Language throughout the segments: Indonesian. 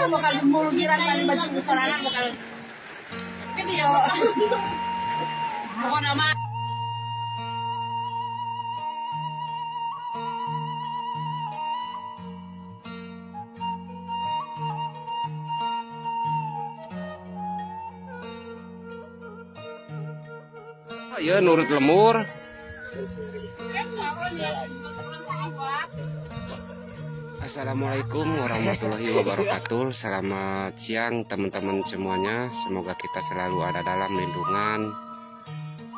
bakal jemur giran kan baju sorangan bakal video. Mohon nama. Ya nurut lemur. Assalamualaikum warahmatullahi wabarakatuh. Selamat siang teman-teman semuanya. Semoga kita selalu ada dalam lindungan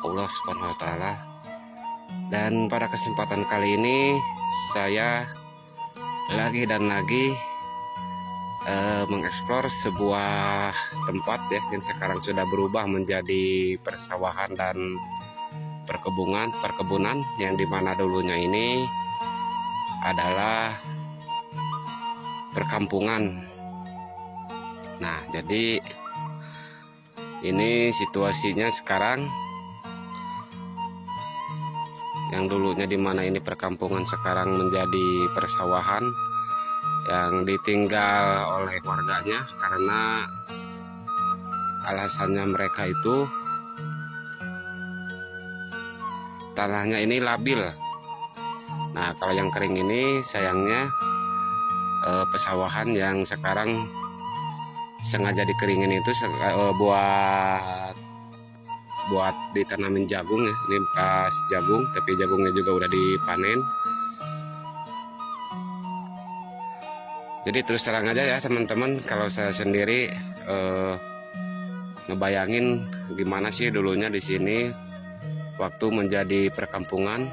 Allah Subhanahu wa taala. Dan pada kesempatan kali ini saya lagi mengeksplor sebuah tempat ya yang sekarang sudah berubah menjadi persawahan dan perkebunan yang dimana dulunya ini adalah perkampungan. Nah, jadi ini situasinya sekarang yang dulunya dimana ini perkampungan sekarang menjadi persawahan yang ditinggal oleh warganya karena alasannya mereka itu tanahnya ini labil. Nah, kalau yang kering ini sayangnya pesawahan yang sekarang sengaja dikeringin itu buat ditanamin jagung ya. Ini bekas jagung, tapi jagungnya juga udah dipanen. Jadi terus terang aja ya teman-teman, kalau saya sendiri ngebayangin gimana sih dulunya di sini waktu menjadi perkampungan.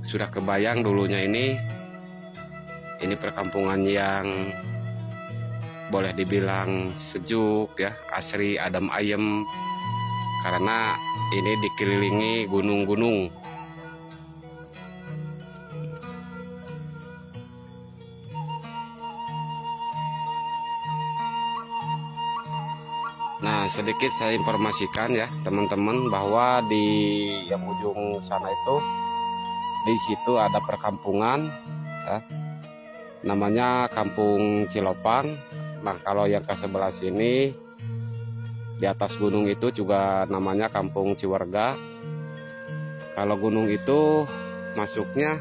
Sudah kebayang dulunya ini perkampungan yang boleh dibilang sejuk ya, asri, adem ayem, karena ini dikelilingi gunung-gunung. Nah, sedikit saya informasikan ya teman-teman bahwa di yang ujung sana itu di situ ada perkampungan ya, namanya Kampung Cilopang. Nah, kalau yang ke sebelah sini di atas gunung itu juga namanya Kampung Ciwarga. Kalau gunung itu masuknya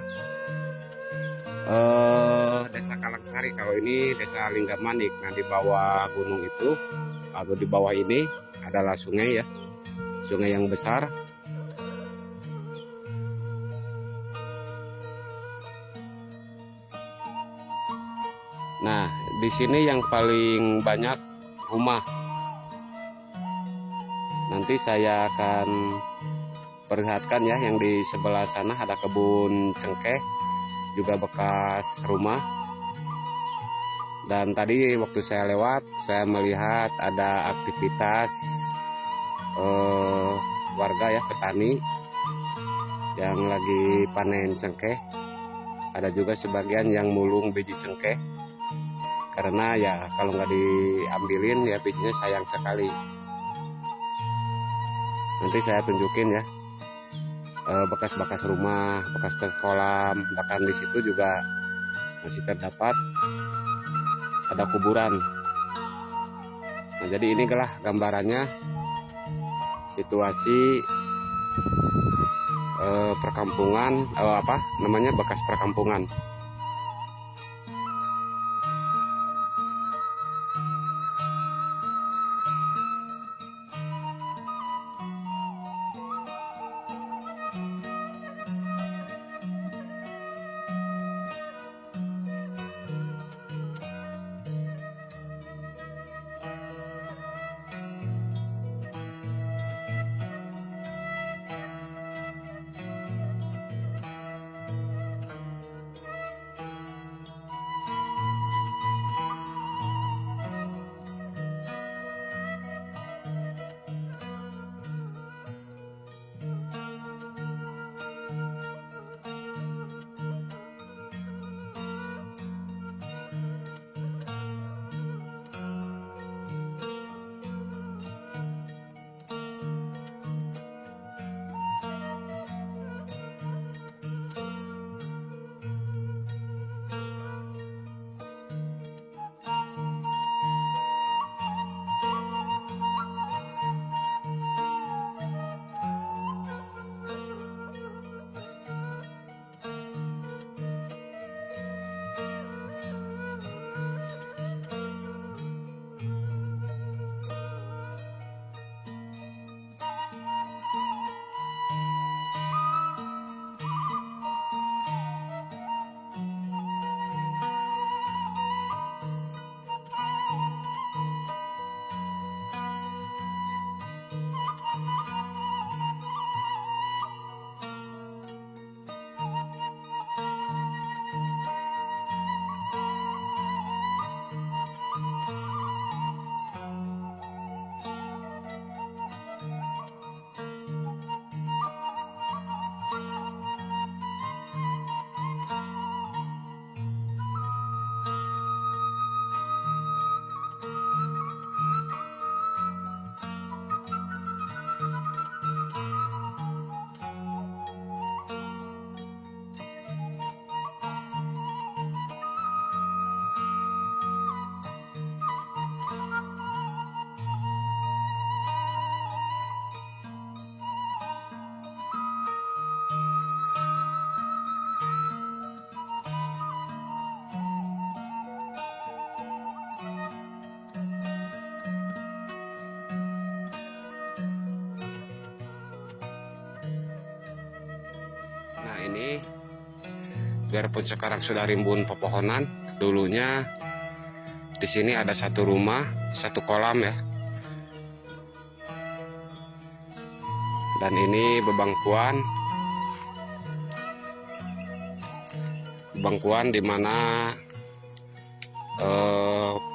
Desa Kalangsari, kalau ini Desa Linggamanik. Nah, di bawah gunung itu atau di bawah ini adalah sungai ya, sungai yang besar. Nah, di sini yang paling banyak rumah. Nanti saya akan perlihatkan ya, yang di sebelah sana ada kebun cengkeh, juga bekas rumah. Dan tadi waktu saya lewat, saya melihat ada aktivitas warga ya, petani yang lagi panen cengkeh. Ada juga sebagian yang mulung biji cengkeh, karena ya kalau nggak diambilin ya bijinya sayang sekali. Nanti saya tunjukin ya bekas-bekas rumah, bekas kolam, bahkan di situ juga masih terdapat ada kuburan. Nah, jadi inilah gambarannya situasi perkampungan, bekas perkampungan. Nah ini biarpun sekarang sudah rimbun pepohonan, dulunya di sini ada satu rumah, satu kolam ya. Dan ini bebangkuan di mana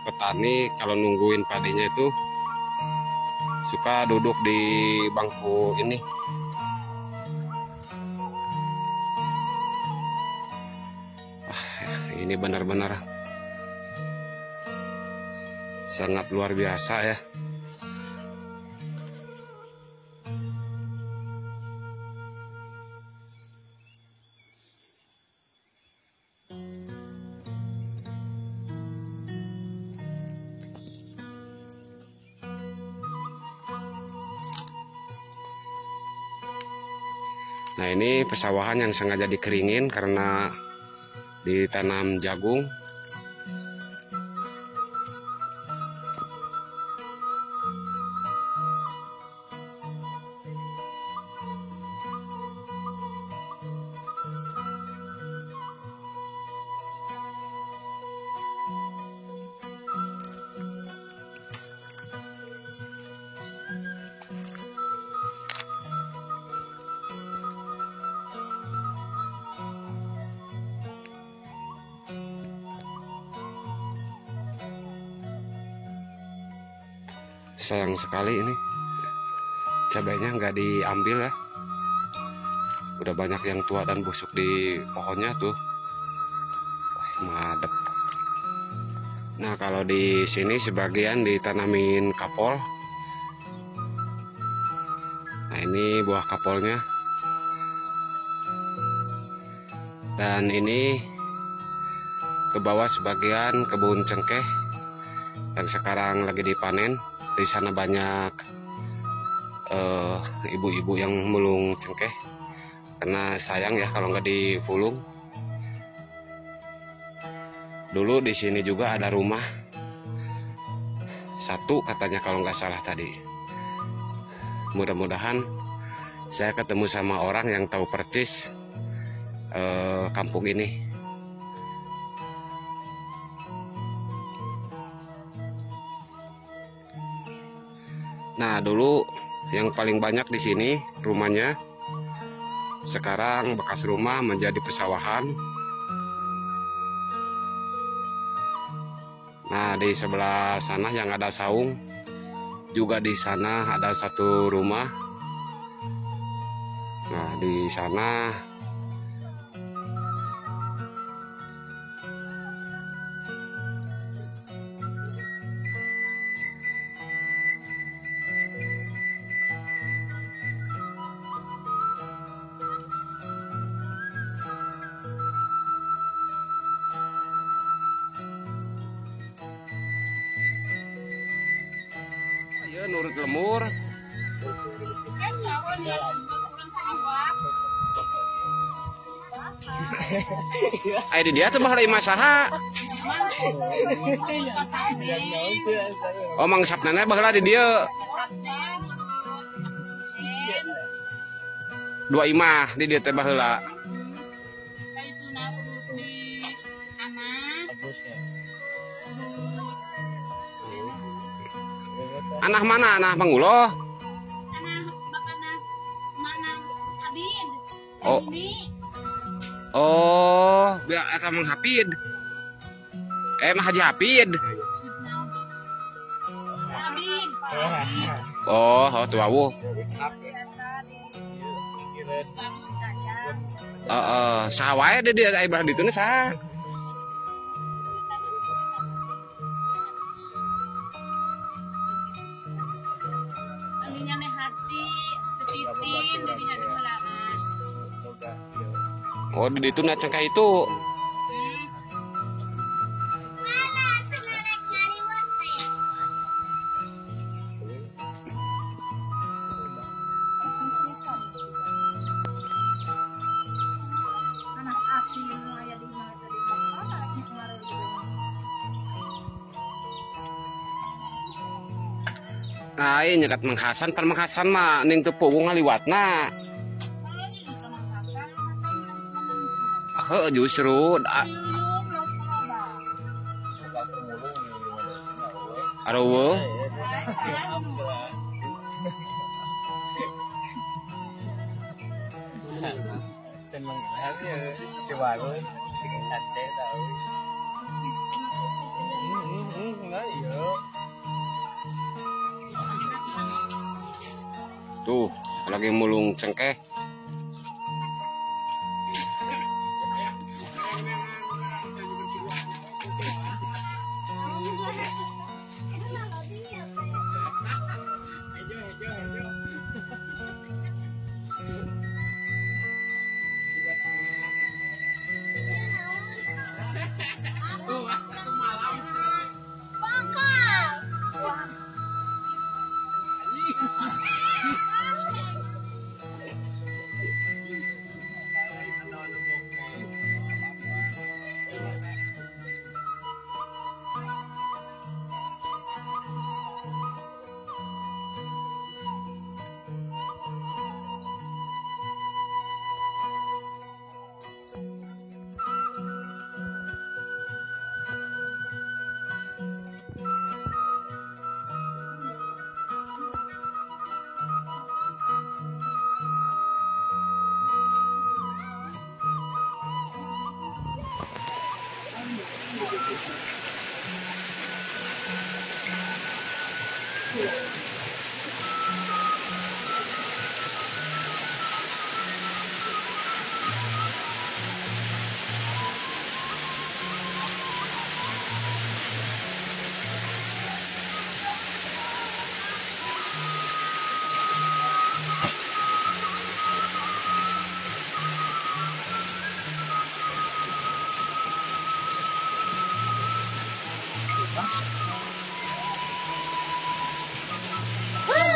petani kalau nungguin padinya itu suka duduk di bangku ini. Ini benar-benar sangat luar biasa ya. Nah ini pesawahan yang sengaja dikeringin karena ditanam jagung. Sayang sekali ini cabainya nggak diambil ya. Udah banyak yang tua dan busuk di pohonnya tuh. Wah, madep. Nah kalau di sini sebagian ditanamin kapol. Nah ini buah kapolnya. Dan ini ke bawah sebagian kebun cengkeh yang sekarang lagi dipanen. Di sana banyak ibu-ibu yang mulung cengkeh karena sayang ya kalau nggak dipulung. Dulu di sini juga ada rumah satu katanya kalau nggak salah tadi. Mudah-mudahan saya ketemu sama orang yang tahu persis kampung ini. Nah dulu yang paling banyak di sini rumahnya, sekarang bekas rumah menjadi pesawahan. Nah di sebelah sana yang ada saung juga, di sana ada satu rumah. Nah di sana ya nurut lemur. Ayo dia tuh bakal imah saha. Oh mang sapnana bakal di dia. Dua imah di dia teh baheula. Anak mana? Anak Pangulo? Oh. Oh, biar eta Mang Hapid. Mah Haji Hapid. Oh, tuh awu. Saha wae deh dia aya bahan dituna saha. Oh, di itu na cengkeh itu. Nah, ini nyekat Mang Hasan, pan Mang Hasan mah ning teu puung ngaliwatna. Justru Aruwo. Tenang aja, coba gue bikin sate tau. Enggak iya. Tuh, lagi mulung cengkeh.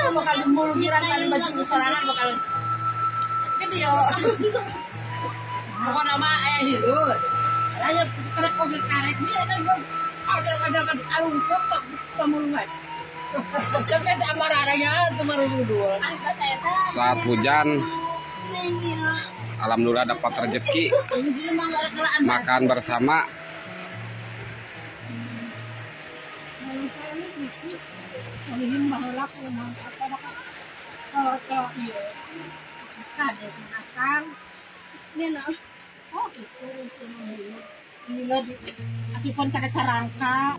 Bakal jemur giran kali baju sorangan bakal gitu yo. Pokok nama ayah hidup. Ayah kerek oge karek dia kan ada kan alung sok pamulungan. Sampai amar aranya kemarin dua. Saat hujan, alhamdulillah dapat rezeki makan bersama. Ini baheula kumaha kalau iya. Ada makan. Ini oh itu ini lagi asipun kada carangka.